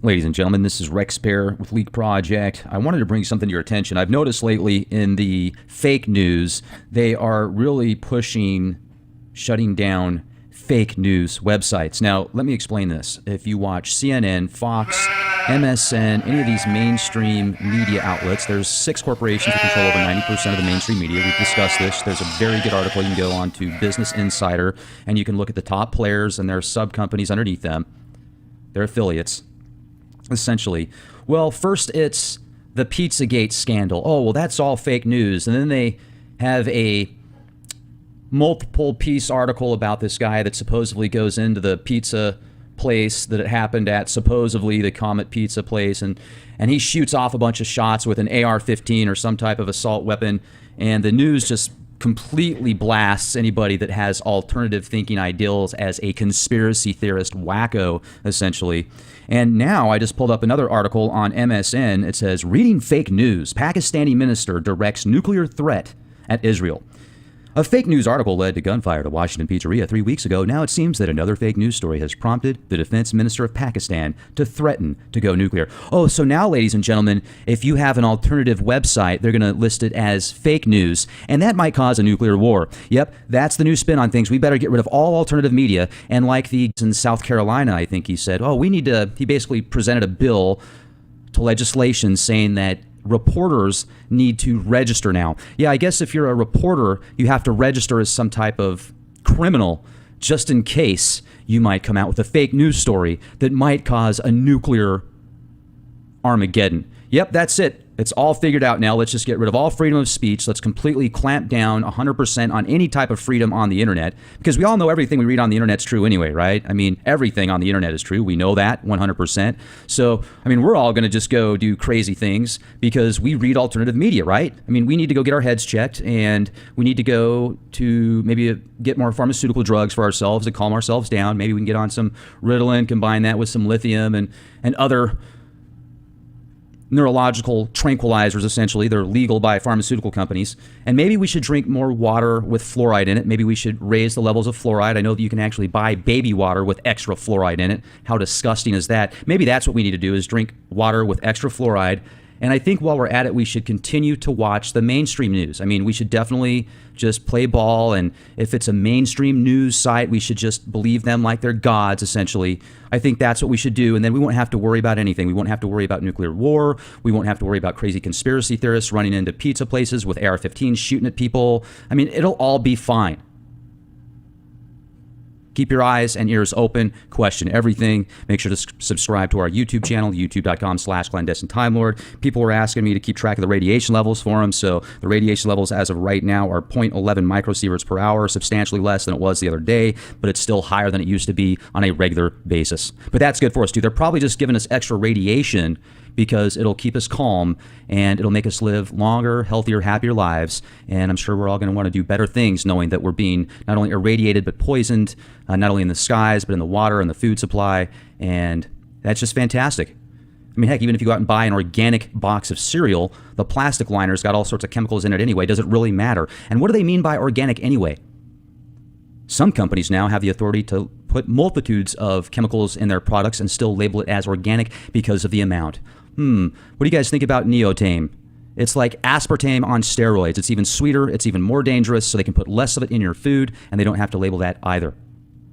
Ladies and gentlemen, this is Rex Bear with Leak Project. I wanted to bring something to your attention. I've noticed lately in the fake news, they are really pushing shutting down fake news websites. Now, let me explain this. If you watch CNN, Fox, MSN, any of these mainstream media outlets, there's 6 corporations that control over 90% of the mainstream media. We've discussed this. There's a very good article. You can go on to Business Insider, and you can look at the top players and their sub-companies underneath them. Their affiliates. Essentially. Well, first it's the Pizzagate scandal. Oh, well, that's all fake news. And then they have a multiple piece article about this guy that supposedly goes into the pizza place that it happened at, supposedly the Comet Pizza place, and he shoots off a bunch of shots with an AR-15 or some type of assault weapon, and the news just completely blasts anybody that has alternative thinking ideals as a conspiracy theorist wacko, essentially. And now I just pulled up another article on MSN. It says, reading fake news, Pakistani minister directs nuclear threat at Israel. A fake news article led to gunfire at a Washington pizzeria 3 weeks ago. Now it seems that another fake news story has prompted the defense minister of Pakistan to threaten to go nuclear. Oh, so now, ladies and gentlemen, if you have an alternative website, they're going to list it as fake news, and that might cause a nuclear war. Yep, that's the new spin on things. We better get rid of all alternative media. And like in South Carolina, I think he said, he basically presented a bill to legislation saying that reporters need to register now. Yeah, I guess if you're a reporter, you have to register as some type of criminal just in case you might come out with a fake news story that might cause a nuclear Armageddon. Yep, that's it. It's all figured out now. Let's just get rid of all freedom of speech. Let's completely clamp down 100% on any type of freedom on the internet, because we all know everything we read on the internet's true anyway, right? I mean, everything on the internet is true. We know that 100%. So, I mean, we're all going to just go do crazy things because we read alternative media, right? I mean, we need to go get our heads checked, and we need to go to maybe get more pharmaceutical drugs for ourselves to calm ourselves down. Maybe we can get on some Ritalin, combine that with some lithium and other neurological tranquilizers, essentially. They're legal by pharmaceutical companies. And maybe we should drink more water with fluoride in it. Maybe we should raise the levels of fluoride. I know that you can actually buy baby water with extra fluoride in it. How disgusting is that? Maybe that's what we need to do, is drink water with extra fluoride. And I think while we're at it, we should continue to watch the mainstream news. I mean, we should definitely just play ball, and if it's a mainstream news site, we should just believe them like they're gods, essentially. I think that's what we should do, and then we won't have to worry about anything. We won't have to worry about nuclear war. We won't have to worry about crazy conspiracy theorists running into pizza places with AR-15s shooting at people. I mean, it'll all be fine. Keep your eyes and ears open. Question everything. Make sure to subscribe to our YouTube channel, youtube.com/clandestine time lord. People were asking me to keep track of the radiation levels for them. So the radiation levels as of right now are 0.11 microsieverts per hour, substantially less than it was the other day, but it's still higher than it used to be on a regular basis. But that's good for us too. They're probably just giving us extra radiation because it'll keep us calm and it'll make us live longer, healthier, happier lives. And I'm sure we're all going to want to do better things knowing that we're being not only irradiated but poisoned, not only in the skies but in the water and the food supply. And that's just fantastic. I mean, heck, even if you go out and buy an organic box of cereal, the plastic liner's got all sorts of chemicals in it anyway. Does it really matter? And what do they mean by organic anyway? Some companies now have the authority to put multitudes of chemicals in their products and still label it as organic because of the amount. What do you guys think about Neotame? It's like aspartame on steroids. It's even sweeter, it's even more dangerous, so they can put less of it in your food, and they don't have to label that either.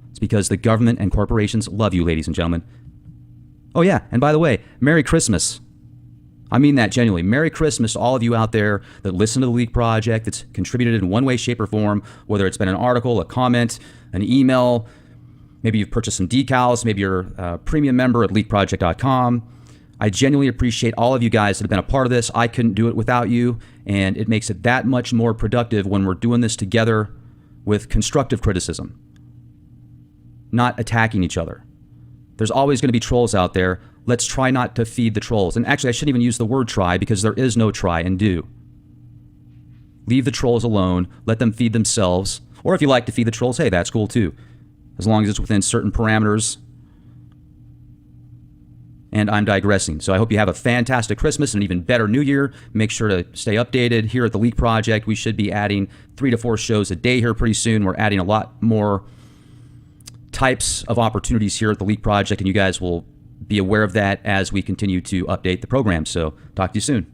It's because the government and corporations love you, ladies and gentlemen. Oh yeah, and by the way, Merry Christmas. I mean that genuinely. Merry Christmas to all of you out there that listen to the Leak Project, that's contributed in one way, shape, or form, whether it's been an article, a comment, an email, maybe you've purchased some decals, maybe you're a premium member at leakproject.com. I genuinely appreciate all of you guys that have been a part of this. I couldn't do it without you, and it makes it that much more productive when we're doing this together with constructive criticism, not attacking each other. There's always going to be trolls out there. Let's try not to feed the trolls. And actually, I shouldn't even use the word try, because there is no try and do. Leave the trolls alone. Let them feed themselves. Or if you like to feed the trolls, hey, that's cool too, as long as it's within certain parameters. And I'm digressing. So I hope you have a fantastic Christmas and an even better New Year. Make sure to stay updated here at the Leak Project. We should be adding 3 to 4 shows a day here pretty soon. We're adding a lot more types of opportunities here at the Leak Project, and you guys will be aware of that as we continue to update the program. So talk to you soon.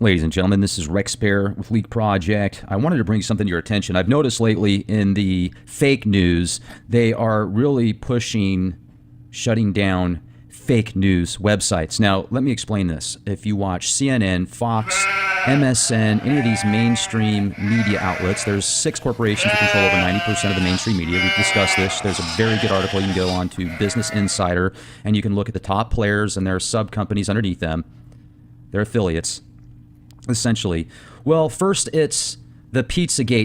Ladies and gentlemen, this is Rex Bear with Leak Project. I wanted to bring something to your attention. I've noticed lately in the fake news, they are really pushing shutting down fake news websites. Now, let me explain this. If you watch CNN, Fox, MSN, any of these mainstream media outlets, there's 6 corporations that control over 90% of the mainstream media. We've discussed this. There's a very good article. You can go on to Business Insider, and you can look at the top players and their sub-companies underneath them, their affiliates. Essentially, well, first it's the Pizzagate